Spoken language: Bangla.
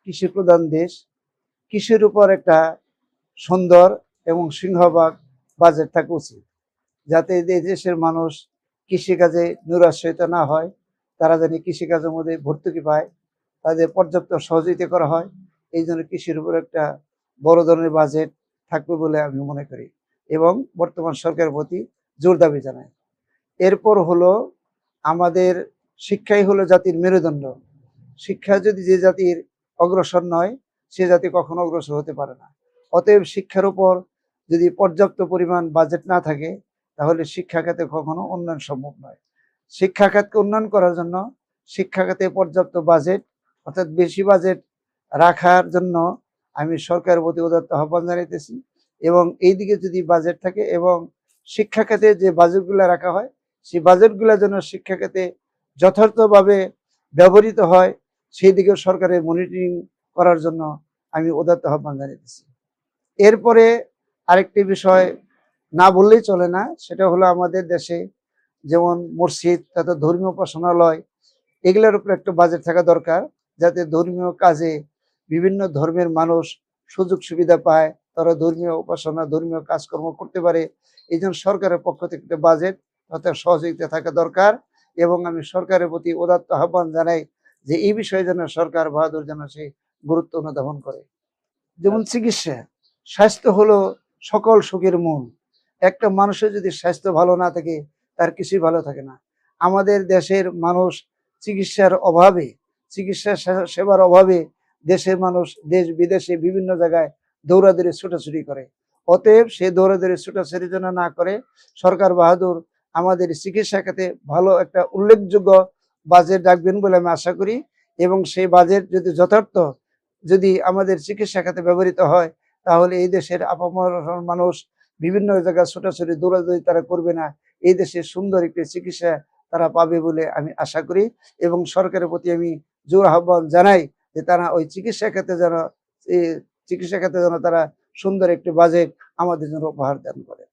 কৃষি প্রধান দেশ, কৃষির উপর একটা সুন্দর এবং সিংহভাগ বাজেট থাকা উচিত, যাতে এই দেশের মানুষ কৃষিকাজে নিরুৎসাহিত না হয়, তারা যেন কৃষিকাজের মধ্যে ভর্তুকি পায়, তাদের পর্যাপ্ত সহযোগিতা করা হয়। এই জন্য কৃষির উপর একটা বড় ধরনের বাজেট থাকবে বলে আমি মনে করি এবং বর্তমান সরকারের প্রতি জোর দাবি জানাই। এরপর হলো আমাদের শিক্ষাই হলো জাতির মেরুদণ্ড। শিক্ষা যদি যে জাতির অগ্রসর নয়, সে জাতি কখনো অগ্রসর হতে পারে না। অতএব শিক্ষার উপর যদি পর্যাপ্ত পরিমাণ বাজেট না থাকে, তাহলে শিক্ষা খাতে কখনো উন্নয়ন সম্ভব নয়। শিক্ষা খাতকে উন্নয়ন করার জন্য শিক্ষা খাতে পর্যাপ্ত বাজেট, অর্থাৎ বেশি বাজেট রাখার জন্য আমি সরকারের প্রতি উদাত্ত আহ্বান জানাইতেছি। এবং এই দিকে যদি বাজেট থাকে এবং শিক্ষা খাতে যে বাজেটগুলো রাখা হয়, সেই বাজেটগুলো যেন শিক্ষা খাতে যথার্থভাবে ব্যবহৃত হয়, সেই দিকে সরকারের মনিটরিং করার জন্য আমি উদাত্ত আহ্বান জানাইতেছি। এরপরে আরেকটি বিষয় না বললেই চলে না, সেটা হলো আমাদের দেশে যেমন মসজিদ তথা ধর্মীয় উপাসনালয়, এগুলোর উপর একটা বাজেট থাকা দরকার, যাতে ধর্মীয় কাজে বিভিন্ন ধর্মের মানুষ সুযোগ সুবিধা পায়, তারা ধর্মীয় উপাসনা ধর্মীয় কাজকর্ম করতে পারে। এই জন্য সরকারের পক্ষ থেকে একটা বাজেট অর্থাৎ সহযোগিতা থাকা দরকার। এবং আমি সরকারের প্রতি উদাত্ত আহ্বান জানাই যে এই বিষয়ে যেন সরকার বাহাদুর যেন সে গুরুত্ব অনুধাবন করে। যেমন চিকিৎসা, স্বাস্থ্য হলো সকল সুখের মূল। একটা মানুষের যদি স্বাস্থ্য ভালো না থাকে, তার কিছুই ভালো থাকে না। আমাদের দেশের মানুষ চিকিৎসার অভাবে, চিকিৎসা সেবার অভাবে দেশের মানুষ দেশ বিদেশে বিভিন্ন জায়গায় দৌড়াদৌড়ি ছুটাছুটি করে। অতএব সেই দৌড়াদৌড়ি ছুটাছুটি যেন না করে, সরকার বাহাদুর আমাদের চিকিৎসা খাতে ভালো একটা উল্লেখযোগ্য বাজেট রাখবেন বলে আমি আশা করি। এবং সেই বাজেট যদি যথার্থ যদি আমাদের চিকিৎসা খাতে ব্যবহৃত হয়, তাহলে এই দেশের আপামর মানুষ বিভিন্ন জায়গায় ছোটাছুটি দৌড়াদৌড়ি তারা করবে না, এই দেশে সুন্দর একটি চিকিৎসা তারা পাবে বলে আমি আশা করি। এবং সরকারের প্রতি আমি জোর আহ্বান জানাই যে তারা ওই চিকিৎসা খাতে যেন তারা সুন্দর একটি বাজেট আমাদের জন্য উপহার দান করে।